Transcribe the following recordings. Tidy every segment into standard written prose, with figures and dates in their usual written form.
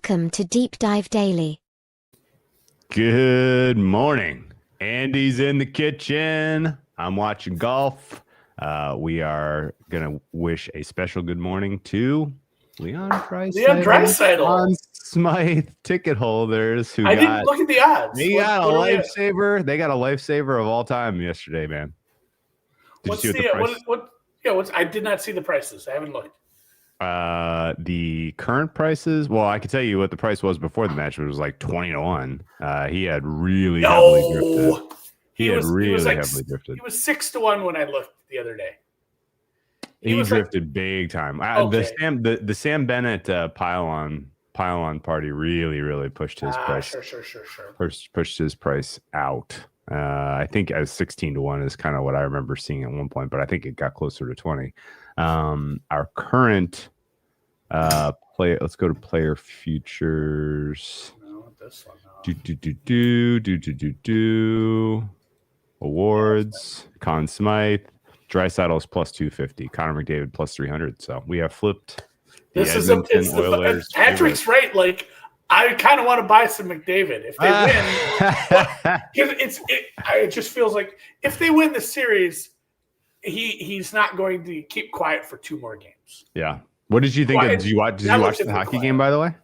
Welcome to Deep Dive Daily. Good morning. Andy's in the kitchen. I'm watching golf. We are going to wish a special good morning to Leon Draisaitl, Conn Smythe ticket holders who didn't look at the odds. They got a lifesaver. They got a lifesaver of all time yesterday, man. Did you see what the price? I did not see the prices. I haven't looked. The current prices. Well, I can tell you what the price was before the match. It was like 20-1. He had really heavily drifted. He was heavily drifted. He was 6-1 when I looked the other day. He drifted big time. Okay. The Sam Bennett pile-on party really pushed his price. Sure. Pushed his price out. I think as 16-1 is kind of what I remember seeing at one point, but I think it got closer to 20. Our current play. Let's go to player futures. No, this one. No. Awards. Conn Smythe. Draisaitl is plus 250. Connor McDavid plus 300. So we have flipped. This is Oilers. Patrick's right. Like, I kind of want to buy some McDavid if they win. It just feels like if they win the series, he's not going to keep quiet for 2 more games. Yeah. What did you think? Did you watch the hockey game, by the way?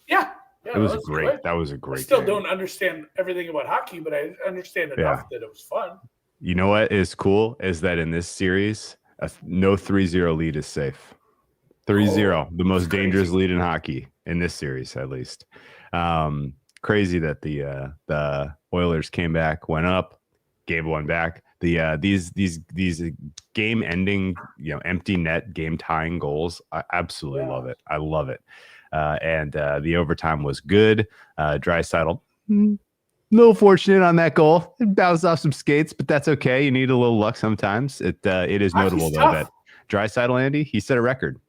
Yeah, it was great. Good. That was a great. I still don't understand everything about hockey, but I understand enough that it was fun. You know what is cool is that in this series, no 3-0 lead is safe. 3-0, the most dangerous lead in hockey in this series, at least. Crazy that the Oilers came back, went up, gave one back. These game ending, empty net game tying goals. I absolutely love it. I love it. And the overtime was good. Draisaitl, a little fortunate on that goal. It bounced off some skates, but that's okay. You need a little luck sometimes. It is notable though that Draisaitl, Andy, he set a record.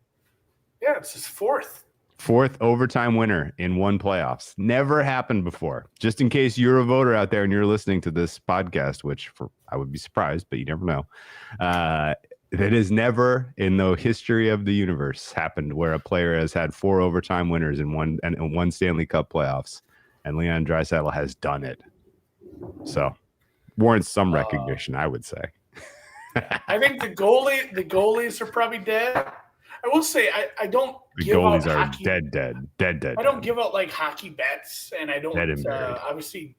Yeah, it's his fourth overtime winner in one playoffs. Never happened before. Just in case you're a voter out there and you're listening to this podcast, which I would be surprised, but you never know. That has never in the history of the universe happened where a player has had 4 overtime winners in one Stanley Cup playoffs, and Leon Draisaitl has done it. So warrants some recognition, I would say. I think the goalies are probably dead. I will say I don't. The goalies are hockey. Dead. I don't give out like hockey bets, and I don't obviously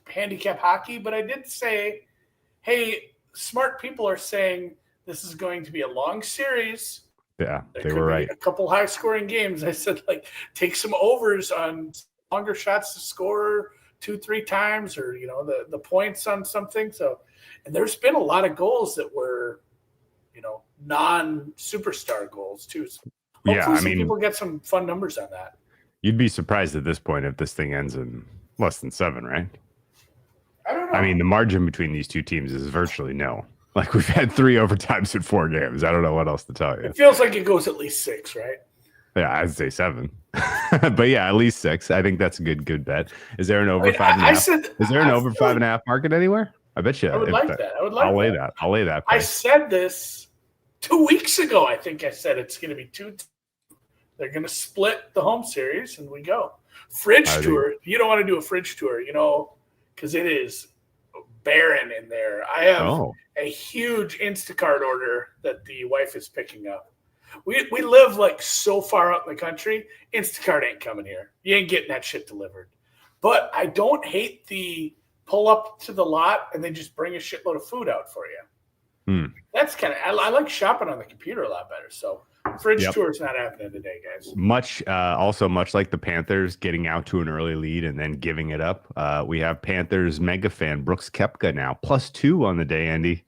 handicap hockey. But I did say, hey, smart people are saying this is going to be a long series. Yeah, they were right. A couple high scoring games. I said like take some overs on longer shots to score 2-3 times, or the points on something. So, and there's been a lot of goals that were, non-superstar goals too. So hopefully people get some fun numbers on that. You'd be surprised at this point if this thing ends in less than 7, right? I don't know. I mean, the margin between these two teams is virtually no. Like, we've had 3 overtimes in 4 games. I don't know what else to tell you. It feels like it goes at least 6, right? Yeah, I'd say 7. But yeah, at least 6. I think that's a good bet. Is there an over 5.5? Is there an over 5.5 market anywhere? I bet you. I would like that. I'll lay that. I said this 2 weeks ago. I think I said it's going to be 2. They're going to split the home series, and we go fridge tour. You don't want to do a fridge tour, because it is barren in there. I have a huge Instacart order that the wife is picking up. We live like so far out in the country. Instacart ain't coming here. You ain't getting that shit delivered. But I don't hate the pull up to the lot and they just bring a shitload of food out for you. That's kind of I like shopping on the computer a lot better. So fridge tour is not happening today, guys. Much like the Panthers getting out to an early lead and then giving it up. We have Panthers mega fan Brooks Koepka now +2 on the day, Andy.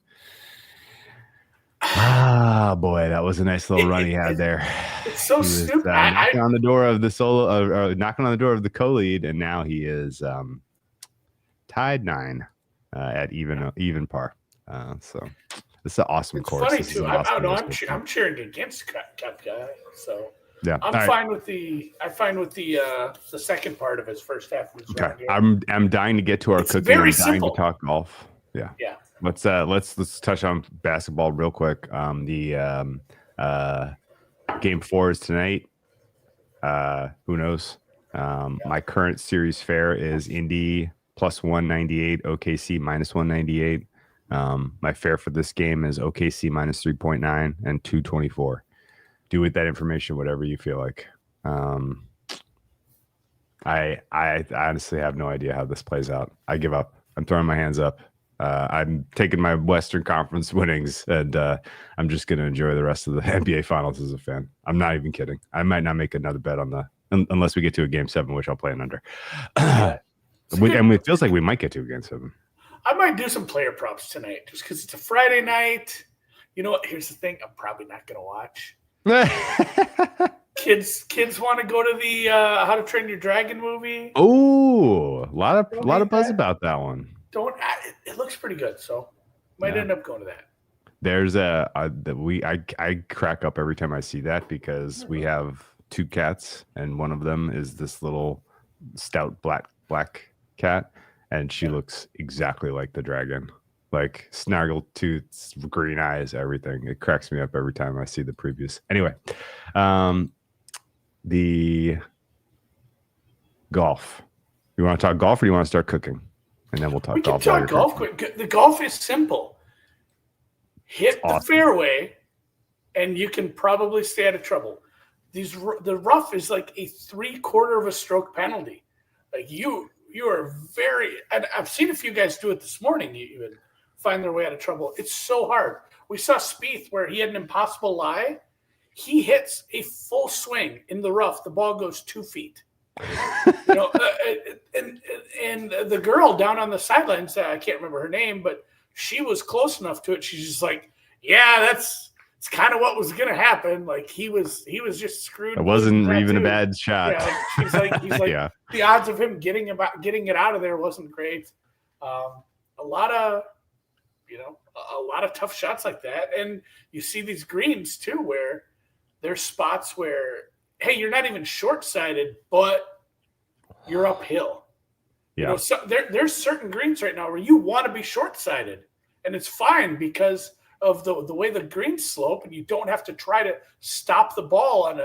Ah, boy, that was a nice little run he had there. It's so stupid. Knocking on the door of the co-lead, and now he is tied 9 at even par. So it's an awesome course. Funny too. I'm cheering against Koepka, so yeah, I'm fine with the second part of his first half. Okay, I'm dying to get to our cooking. I'm dying to talk golf. Yeah. Let's touch on basketball real quick. Game 4 is tonight. Who knows? My current series fare is Indy plus 198, OKC minus 198. My fare for this game is OKC minus 3.9 and 224. Do with that information whatever you feel like. I honestly have no idea how this plays out. I give up. I'm throwing my hands up. I'm taking my Western Conference winnings, and I'm just going to enjoy the rest of the NBA Finals as a fan. I'm not even kidding. I might not make another bet on unless we get to a Game 7, which I'll play an under. And it feels like we might get to a Game 7. I might do some player props tonight just because it's a Friday night. You know what? Here's the thing. I'm probably not going to watch. Kids want to go to the How to Train Your Dragon movie. Oh, a lot of buzz about that one. It looks pretty good, so might end up going to that. There's I crack up every time I see that because we have 2 cats and one of them is this little stout black cat and she looks exactly like the dragon. Like snaggle tooths, green eyes, everything. It cracks me up every time I see the previews. Anyway, the golf. You want to talk golf or do you want to start cooking? And then we'll talk golf. We can talk golf quick. The golf is simple. Hit the fairway, and you can probably stay out of trouble. The rough is like a 3/4 of a stroke penalty. Like you are very. And I've seen a few guys do it this morning. You even find their way out of trouble. It's so hard. We saw Spieth where he had an impossible lie. He hits a full swing in the rough. The ball goes 2 feet. You know, and the girl down on the sidelines, I can't remember her name, but she was close enough to it. She's just like, yeah, it's kind of what was going to happen. Like he was just screwed. It wasn't even a bad shot. Yeah, he's like yeah. The odds of him getting it out of there wasn't great. A lot of tough shots like that, and you see these greens too, where there's spots where, hey, you're not even short-sided, but you're uphill. Yeah. You know, so there's certain greens right now where you want to be short-sided, and it's fine because of the way the greens slope, and you don't have to try to stop the ball on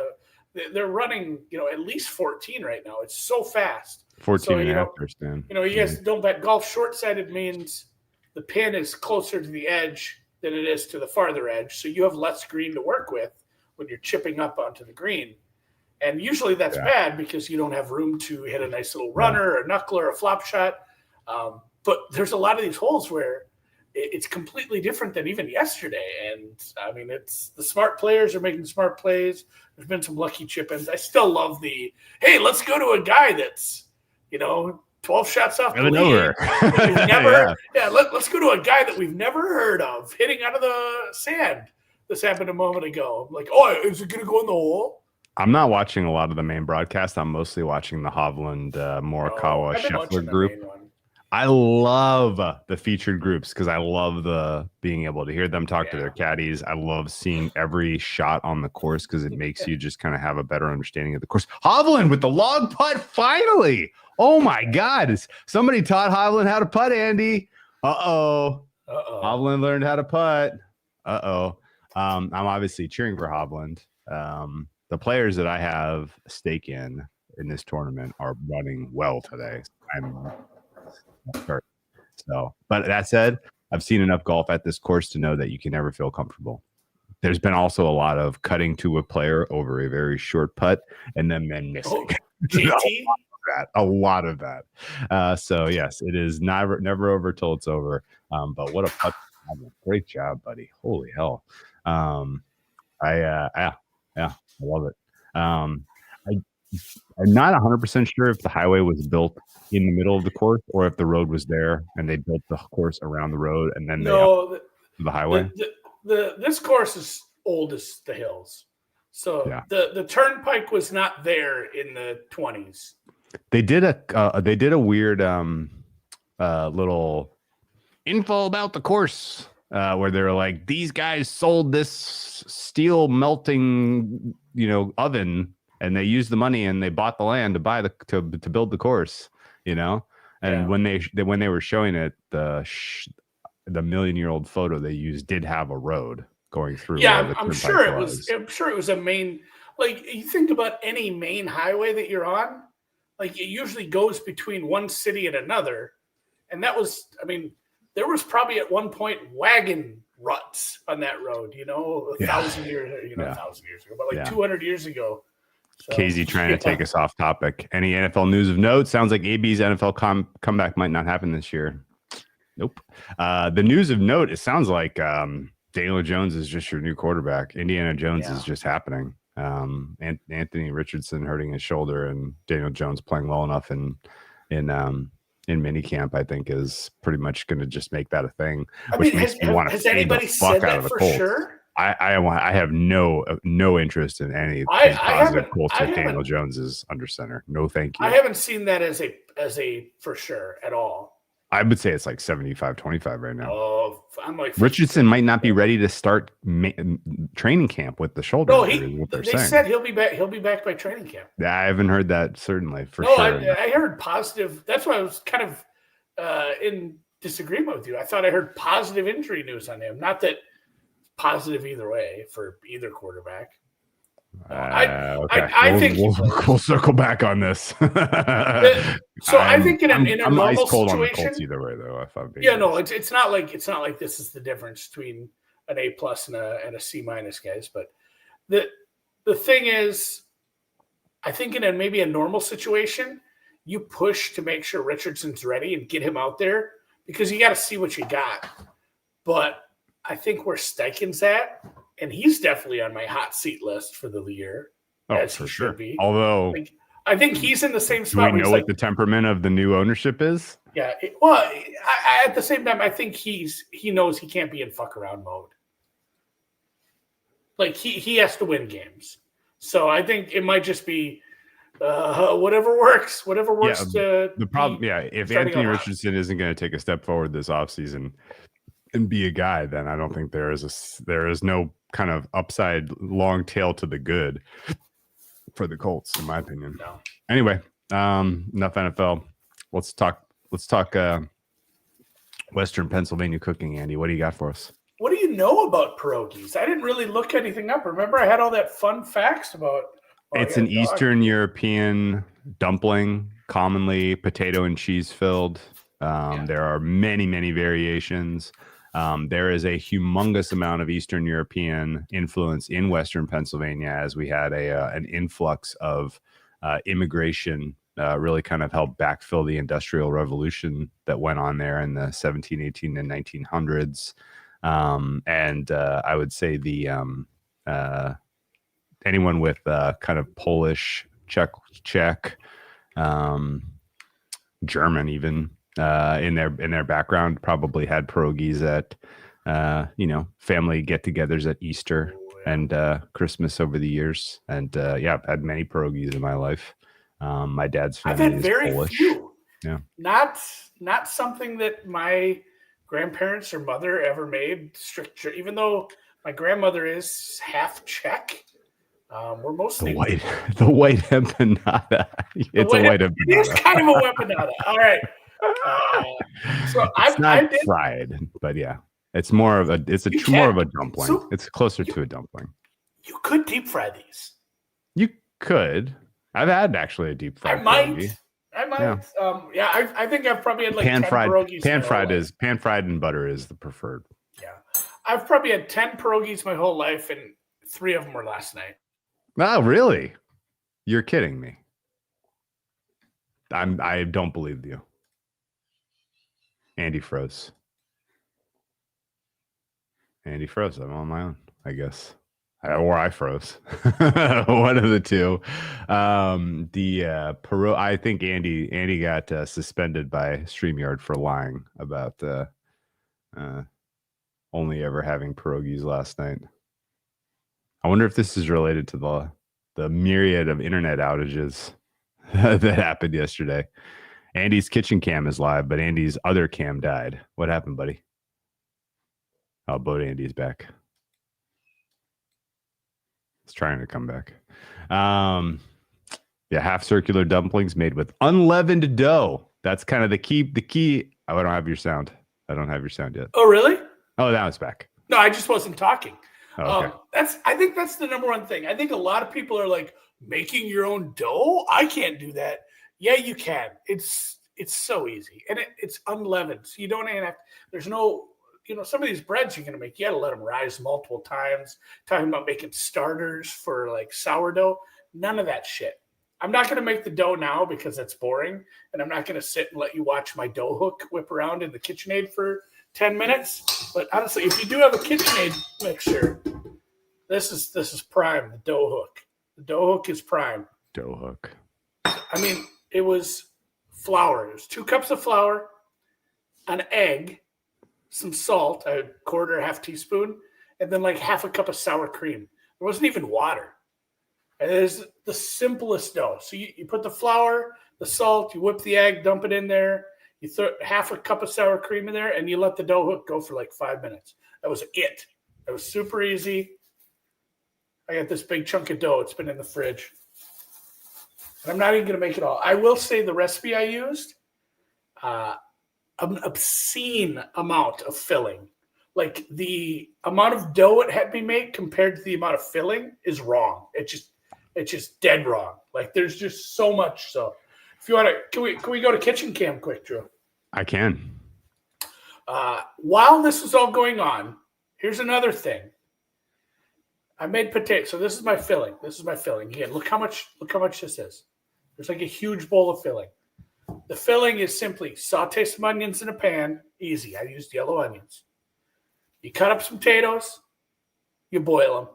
they're running, at least 14 right now. It's so fast. 14 and a half percent. You guys don't bet golf. Short-sided means the pin is closer to the edge than it is to the farther edge, so you have less green to work with when you're chipping up onto the green. And usually that's bad because you don't have room to hit a nice little runner or knuckler or a flop shot. But there's a lot of these holes where it's completely different than even yesterday. And, I mean, it's the smart players are making smart plays. There's been some lucky chip-ins. I still love hey, let's go to a guy that's, 12 shots off the lead. Let's go to a guy that we've never heard of hitting out of the sand. This happened a moment ago. I'm like, is it going to go in the hole? I'm not watching a lot of the main broadcast. I'm mostly watching the Hovland, Morikawa, Scheffler group. I love the featured groups because I love being able to hear them talk to their caddies. I love seeing every shot on the course because it makes you just kind of have a better understanding of the course. Hovland with the log putt, finally. Oh, my God. Somebody taught Hovland how to putt, Andy. Uh-oh. Hovland learned how to putt. Uh-oh. I'm obviously cheering for Hovland. The players that I have a stake in this tournament are running well today. But that said, I've seen enough golf at this course to know that you can never feel comfortable. There's been also a lot of cutting to a player over a very short putt and then missing. A lot of that. So yes, it is never over till it's over. But what a putt! Great job, buddy. Holy hell. I love it. I'm not 100% sure if the highway was built in the middle of the course or if the road was there and they built the course around the road and then the highway. This course is old as the hills, so the turnpike was not there in the 20s. They did a weird little info about the course. Where they're like, these guys sold this steel melting, oven, and they used the money and they bought the land to buy to build the course, And when they were showing it, the million-year-old photo they used did have a road going through. Yeah, I'm sure it was. I'm sure it was a main. Like you think about any main highway that you're on, Like it usually goes between one city and another. And that was, I mean, there was probably at one point wagon ruts on that road, you know, a thousand years ago, but like 200 years ago. So, Casey trying to take us off topic. Any NFL news of note? Sounds like AB's NFL comeback might not happen this year. Nope. The news of note, it sounds like Daniel Jones is just your new quarterback. Indiana Jones is just happening. Anthony Richardson hurting his shoulder and Daniel Jones playing well enough in minicamp, I think, is pretty much going to just make that a thing. I mean, has anybody said that for sure? I have no interest in any positive Colts if Daniel Jones is under center. No, thank you. I haven't seen that as a for sure at all. I would say it's like 75-25 right now. Oh, I'm like Richardson might not be ready to start training camp with the shoulder. No, they said he'll be back. He'll be back by training camp. I haven't heard that certainly for sure. I heard positive. That's why I was kind of in disagreement with you. I thought I heard positive injury news on him. Not that positive either way for either quarterback. Okay. I think we'll circle back on this. I think in a normal ice cold situation, on the Colts either way, though. It's not like this is the difference between an A+ and a C- guys. But the thing is, I think in maybe a normal situation, you push to make sure Richardson's ready and get him out there because you got to see what you got. But I think where Steichen's at. And he's definitely on my hot seat list for the year. Oh, for sure. Although I think he's in the same spot. Do we know what the temperament of the new ownership is? Yeah. At the same time, I think he knows he can't be in fuck around mode. Like he has to win games. So I think it might just be whatever works. The problem, if Anthony Richardson isn't going to take a step forward this offseason and be a guy, then I don't think there is no kind of upside long tail to the good for the Colts, in my opinion. No. Anyway, enough NFL. Let's talk Western Pennsylvania cooking, Andy. What do you got for us? What do you know about pierogis? I didn't really look anything up. Remember, I had all that fun facts about. It's an Eastern European dumpling, commonly potato and cheese filled. There are many, many variations. There is a humongous amount of Eastern European influence in Western Pennsylvania, as we had an influx of immigration really kind of helped backfill the Industrial Revolution that went on there in the 1718 and 1900s. And I would say anyone with kind of Polish, Czech, German even, in their background probably had pierogis at family get-togethers at Easter and Christmas over the years, and I've had many pierogis in my life. My dad's family I've had very Polish. few. Yeah, not something that my grandparents or mother ever made strict. Even though my grandmother is half Czech, we're mostly the white empanada. It's a white empanada. It is kind of a empanada. All right. It's not fried, but yeah, it's more of a dumpling. So, it's closer to a dumpling. You could deep fry these. You could. I've had actually a deep fried. I might. Yeah. I think I've probably had like pan 10 fried. pierogies. Pan fried and butter is the preferred. Yeah, I've probably had 10 pierogies my whole life, and 3 of them were last night. Oh, really? You're kidding me. I don't believe you. Andy froze. I'm on my own, I guess. Or I froze. One of the two. I think Andy got suspended by StreamYard for lying about only ever having pierogies last night. I wonder if this is related to the myriad of internet outages that happened yesterday. Andy's kitchen cam is live, but Andy's other cam died. What happened, buddy? Oh, boat Andy's back. It's trying to come back. Half circular dumplings made with unleavened dough. That's kind of the key. Oh, I don't have your sound. I don't have your sound yet. Oh, really? Oh, now it's back. No, I just wasn't talking. Oh, okay. I think that's the number one thing. I think a lot of people are like making your own dough. I can't do that. Yeah, you can. It's so easy, and it's unleavened, so you don't even have. There's no, some of these breads you're gonna make, you got to let them rise multiple times. Talking about making starters for like sourdough, none of that shit. I'm not gonna make the dough now because that's boring, and I'm not gonna sit and let you watch my dough hook whip around in the KitchenAid for 10 minutes. But honestly, if you do have a KitchenAid mixer, this is prime. The dough hook. The dough hook is prime. Dough hook. I mean, it was flour. It was 2 cups of flour, an egg, some salt, a quarter, half teaspoon, and then like half a cup of sour cream. There wasn't even water. And it is the simplest dough. So you put the flour, the salt, you whip the egg, dump it in there. You throw half a cup of sour cream in there, and you let the dough hook go for like 5 minutes. That was it. That was super easy. I got this big chunk of dough. It's been in the fridge. And I'm not even going to make it all. I will say the recipe I used, an obscene amount of filling. Like the amount of dough it had me make compared to the amount of filling is wrong. It's just dead wrong. Like there's just so much. So if you want to, can we go to Kitchen Cam quick, Drew? I can. While this is all going on, here's another thing. I made potatoes. So this is my filling. Again, look how much this is. There's like a huge bowl of filling. The filling is simply saute some onions in a pan. Easy. I used yellow onions. You cut up some potatoes. You boil them.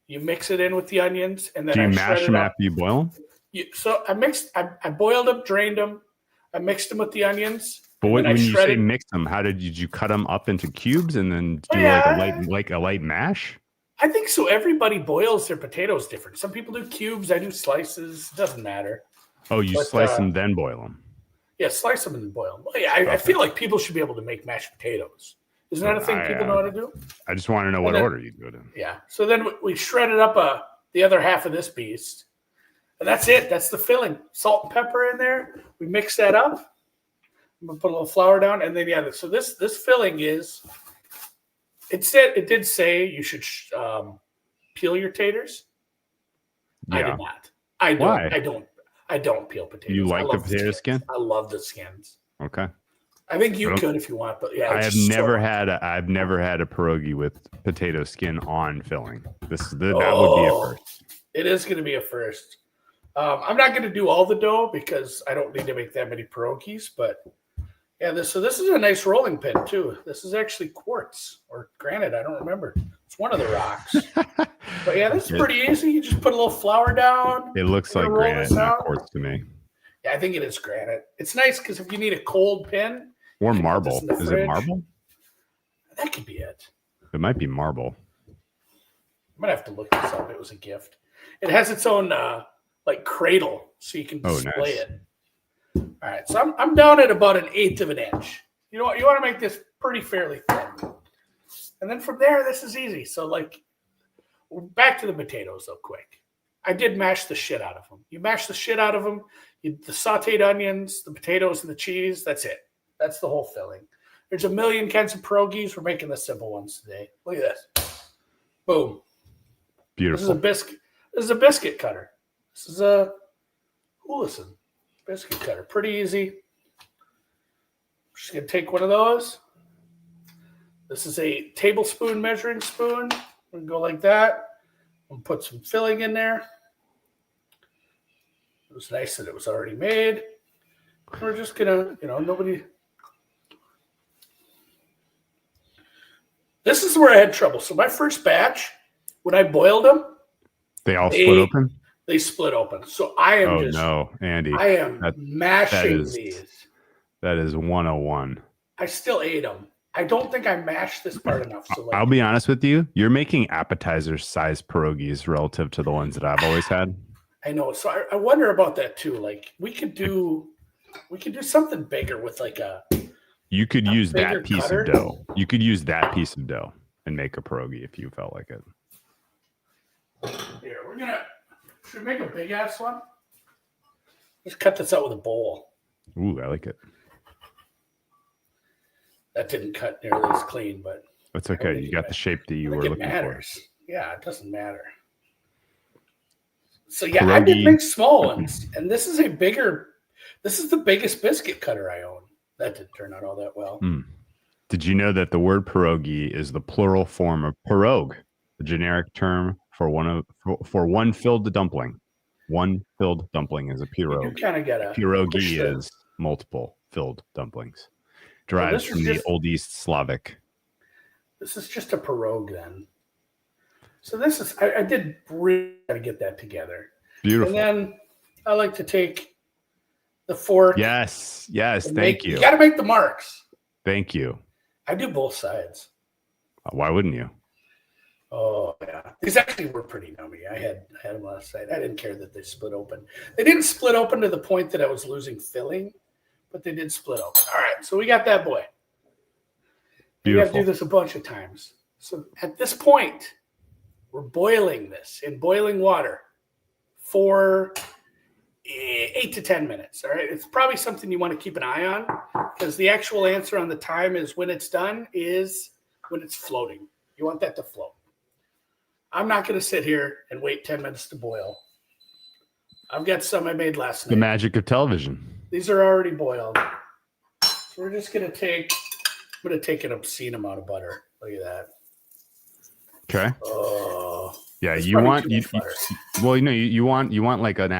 You mix it in with the onions, and then do you mash them after you boil them? So I boiled them, drained them. I mixed them with the onions. But when you say mix them, did you cut them up into cubes and then do like a light mash? I think so. Everybody boils their potatoes different. Some people do cubes. I do slices. Doesn't matter. Oh, slice them then boil them. Yeah, slice them and then boil them. Well, yeah, I feel like people should be able to make mashed potatoes. Isn't that a thing people know how to do? I just want to know what order you do it in. Yeah. So then we shredded up the other half of this beast. And that's it. That's the filling. Salt and pepper in there. We mix that up. I'm going to put a little flour down. And then, so this filling is, it did say you should peel your taters. Yeah. I did not. Why? I don't peel potatoes. You like the potato skin? I love the skins. Okay. I think you could if you want, but yeah. I've never had a pierogi with potato skin on filling. That would be a first. It is going to be a first. I'm not going to do all the dough because I don't need to make that many pierogies, but yeah. This is a nice rolling pin too. This is actually quartz or granite. I don't remember. It's one of the rocks. But yeah, this is pretty easy. You just put a little flour down. It looks like granite, not quartz to me. Yeah, I think it is granite. It's nice because if you need a cold pin. Or marble. Is it marble? That could be it. It might be marble. I'm going to have to look this up. It was a gift. It has its own cradle so you can display it. All right. So I'm down at about 1/8 of an inch. You know what? You want to make this pretty fairly thin. And then from there, this is easy. So back to the potatoes though quick. I did mash the shit out of them. You mash the shit out of them. The sauteed onions, the potatoes, and the cheese. That's it. That's the whole filling. There's a million kinds of pierogies. We're making the simple ones today. Look at this. Boom. Beautiful. This is a biscuit cutter. This is a Houlison biscuit cutter. Pretty easy. Just going to take one of those. This is a tablespoon measuring spoon. We're going to go like that. I'm going to put some filling in there. It was nice that it was already made. We're just going to, nobody... This is where I had trouble. So my first batch, when I boiled them, they split open? They split open. So I am no, Andy. I am mashing these. That is 101. I still ate them. I don't think I mashed this part enough. So I'll be honest with you. You're making appetizer-sized pierogies relative to the ones that I've always had. I know. So I wonder about that too. Like we could do something bigger with You could use that piece of dough. You could use that piece of dough and make a pierogi if you felt like it. Here, should we make a big ass one? Let's cut this out with a bowl. Ooh, I like it. That didn't cut nearly as clean, but that's okay. You got the shape that you were looking for. Yeah, it doesn't matter. So yeah, I did make small ones, and this is the biggest biscuit cutter I own. That didn't turn out all that well. Did you know that the word pierogi is the plural form of pierogi, the generic term for one filled dumpling? One filled dumpling is a pierogi. You kind of got a pierogi is multiple filled dumplings. Derives from the Old East Slavic. This is just a pierogi then. So this is I did really got to get that together. Beautiful. And then I like to take the fork. Yes. Thank you. You got to make the marks. Thank you. I do both sides. Why wouldn't you? Oh yeah, these actually were pretty yummy. I had them last night. I didn't care that they split open. They didn't split open to the point that I was losing filling, but they did split open. All right, so we got that boy. We have to do this a bunch of times. So at this point, we're boiling this in boiling water for 8 to 10 minutes. All right, it's probably something you want to keep an eye on because the actual answer on the time is when it's done is when it's floating. You want that to float. I'm not going to sit here and wait 10 minutes to boil. I've got some I made last night. The magic of television. These are already boiled. So we're just going to take an obscene amount of butter. Look at that. Okay. Oh. Yeah, you want like an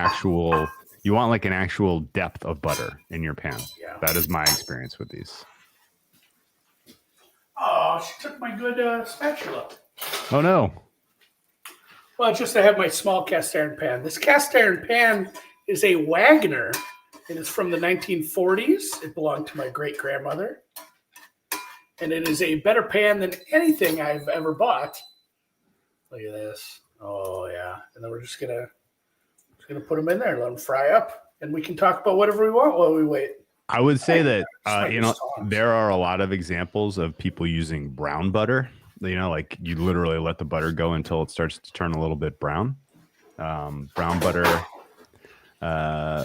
actual depth of butter in your pan. Yeah. That is my experience with these. Oh, she took my good spatula. Oh no. Well, it's just I have my small cast iron pan. This cast iron pan is a Wagner. It is from the 1940s. It belonged to my great grandmother. And it is a better pan than anything I've ever bought. Look at this. Oh yeah. And then we're just gonna put them in there and let them fry up. And we can talk about whatever we want while we wait. I would say that there are a lot of examples of people using brown butter. Like you literally let the butter go until it starts to turn a little bit brown. Brown butter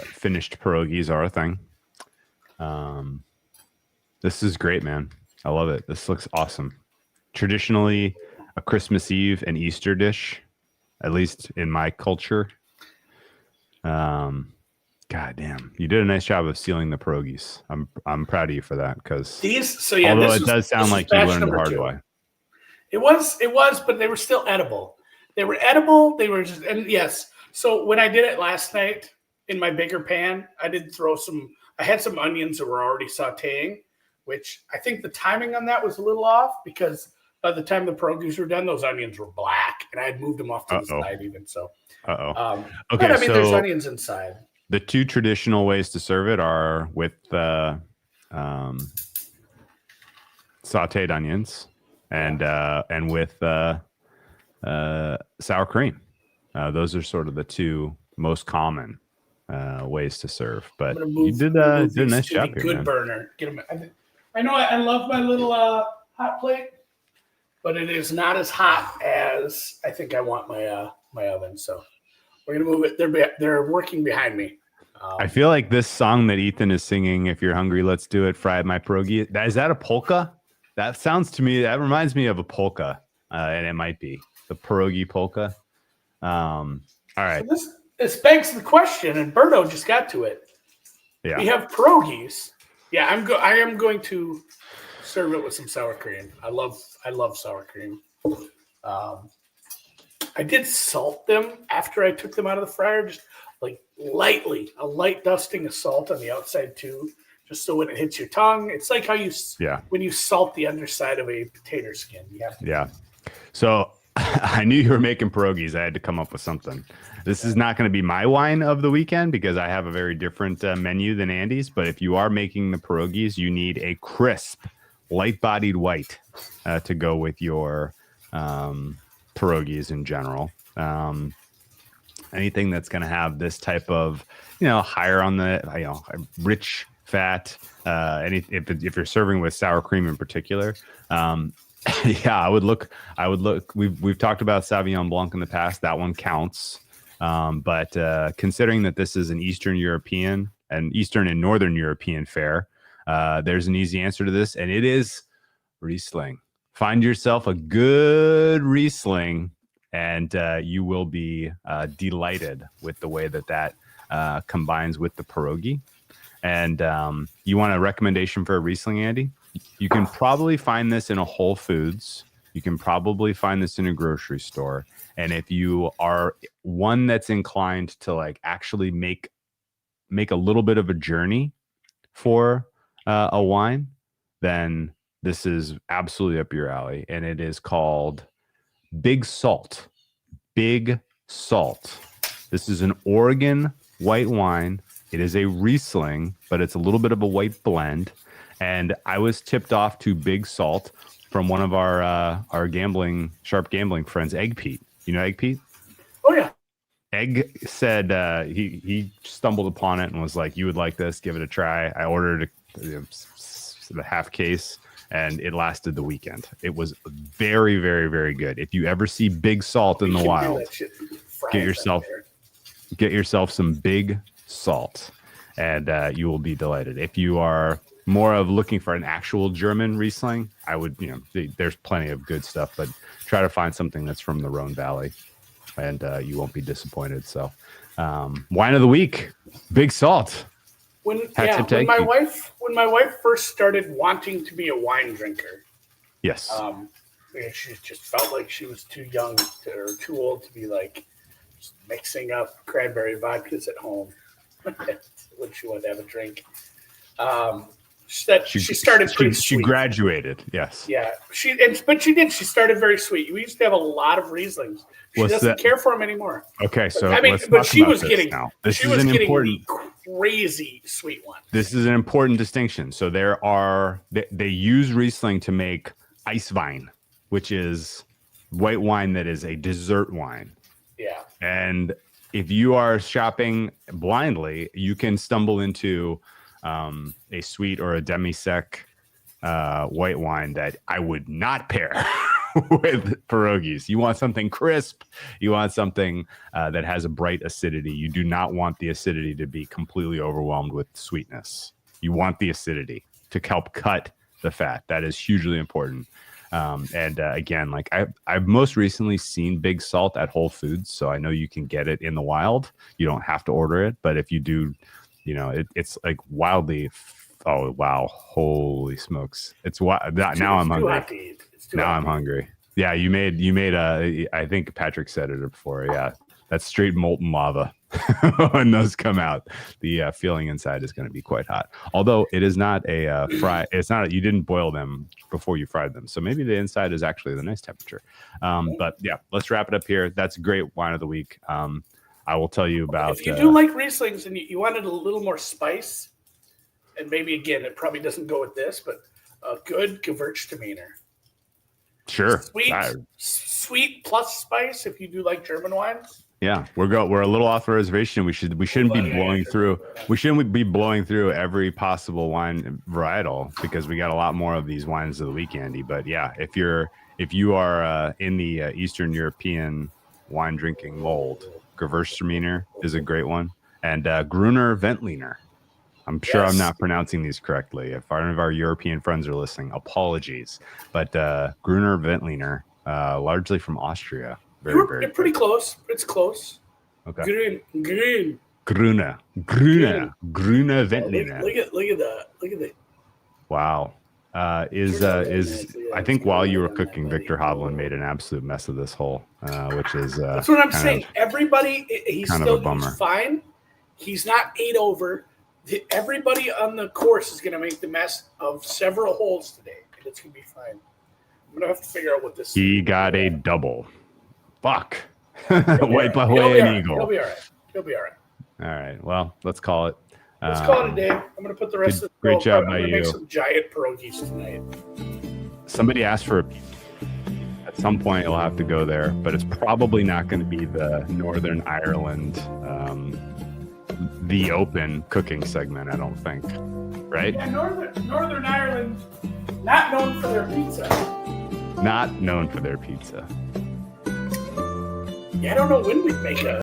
finished pierogies are a thing. This is great, man. I love it. This looks awesome. Traditionally, a Christmas Eve and Easter dish, at least in my culture. God damn, you did a nice job of sealing the pierogies. I'm proud of you for that because although it does sound like you learned the hard way. It was, but they were still edible. They were edible. They were just, and yes. So when I did it last night in my bigger pan, I had some onions that were already sauteing, which I think the timing on that was a little off because by the time the pierogies were done, those onions were black, and I had moved them off to the side even. So, okay. But I mean, there's onions inside. The two traditional ways to serve it are with sautéed onions and with sour cream. Those are sort of the two most common ways to serve. But you did a nice job here, good man. Burner. Get them. I know I love my little hot plate, but it is not as hot as I think I want my oven. So we're gonna move it. They're working behind me. I feel like this song that Ethan is singing, "If You're Hungry, Let's Do It," fried my pierogi. Is that a polka? That sounds to me. That reminds me of a polka, and it might be the pierogi polka. All right. So this begs the question, and Berto just got to it. Yeah. We have pierogies. Yeah, I am going to serve it with some sour cream. I love sour cream. I did salt them after I took them out of the fryer, just like lightly, a light dusting of salt on the outside too, just so when it hits your tongue, it's like how when you salt the underside of a potato skin. Yeah. So I knew you were making pierogies. I had to come up with something. This is not going to be my wine of the weekend because I have a very different menu than Andy's. But if you are making the pierogies, you need a crisp, light-bodied white to go with your pierogies in general. Anything that's going to have this type of, higher on the, rich fat. If you're serving with sour cream in particular, yeah, I would look. We've talked about Sauvignon Blanc in the past. That one counts. But considering that this is an Eastern and Northern European fare, there's an easy answer to this, and it is Riesling. Find yourself a good Riesling and you will be delighted with the way that combines with the pierogi. And you want a recommendation for a Riesling, Andy? You can probably find this in a Whole Foods. You can probably find this in a grocery store. And if you are one that's inclined to like actually make a little bit of a journey for a wine, then this is absolutely up your alley. And it is called Big Salt. Big Salt. This is an Oregon white wine. It is a Riesling, but it's a little bit of a white blend. And I was tipped off to Big Salt from one of our sharp gambling friends, Egg Pete. You know Egg Pete? Oh yeah. Egg said he stumbled upon it and was like, "You would like this? Give it a try." I ordered the half case, and it lasted the weekend. It was very, very, very good. If you ever see Big Salt in the wild, get yourself some Big Salt, and you will be delighted. If you are more of looking for an actual German Riesling, I would, there's plenty of good stuff, but try to find something that's from the Rhone Valley, and you won't be disappointed. So, wine of the week, Big Salt. When my wife first started wanting to be a wine drinker, yes, she just felt like she was too young or too old to be like just mixing up cranberry vodkas at home when she wanted to have a drink. She started pretty sweet. She graduated, yes. Yeah, she did. She started very sweet. We used to have a lot of Rieslings. She doesn't care for them anymore. Okay, so but she was getting important crazy sweet ones. This is an important distinction. So they use Riesling to make ice wine, which is white wine that is a dessert wine. Yeah. And if you are shopping blindly, you can stumble into a sweet or a demi-sec white wine that I would not pair with pierogis. You want something crisp. You want something that has a bright acidity. You do not want the acidity to be completely overwhelmed with sweetness. You want the acidity to help cut the fat. That is hugely important. Again, like I've most recently seen Big Salt at Whole Foods, so I know you can get it in the wild. You don't have to order it, but if you do, it's like wildly. Oh wow! Holy smokes! It's wild. Now I'm hungry. Now I'm hungry. Yeah, you made I think Patrick said it before. Yeah, that's straight molten lava. When those come out, the feeling inside is going to be quite hot. Although it is not a fry. It's not. You didn't boil them before you fried them, so maybe the inside is actually the nice temperature. But yeah, let's wrap it up here. That's a great wine of the week. I will tell you about. If you do like Rieslings and you wanted a little more spice, and maybe again it probably doesn't go with this, but a good Gewürztraminer. Sure. Sweet plus spice if you do like German wines. Yeah, we're a little off the reservation. We shouldn't be blowing through. We shouldn't be blowing through every possible wine varietal because we got a lot more of these wines of the week, Andy. But yeah, if you are in the Eastern European wine drinking mold, Gewürztraminer is a great one, and Gruner Veltliner. I'm sure I'm not pronouncing these correctly. If any of our European friends are listening, apologies. But Gruner Veltliner, largely from Austria. Very pretty close. It's close. Okay. Grün. Gruner Veltliner. Look at that. Wow. I think while you were cooking, Victor Hovland made an absolute mess of this hole, which is that's what I'm saying. Everybody, he's kind still of a bummer. He's fine. He's not 8 over. Everybody on the course is going to make the mess of several holes today. It's going to be fine. I'm going to have to figure out what this. He got a double. Fuck. White Plahway and Eagle. He'll be all right. All right. Well, let's call it. Let's call it a day. I'm going to put the rest of the great job by you. Make some giant pierogis tonight. Somebody asked for at some point you'll have to go there, but it's probably not going to be the Northern Ireland the open cooking segment, I don't think. Right? Yeah, Northern Ireland, not known for their pizza. Not known for their pizza. Yeah, I don't know when we'd make a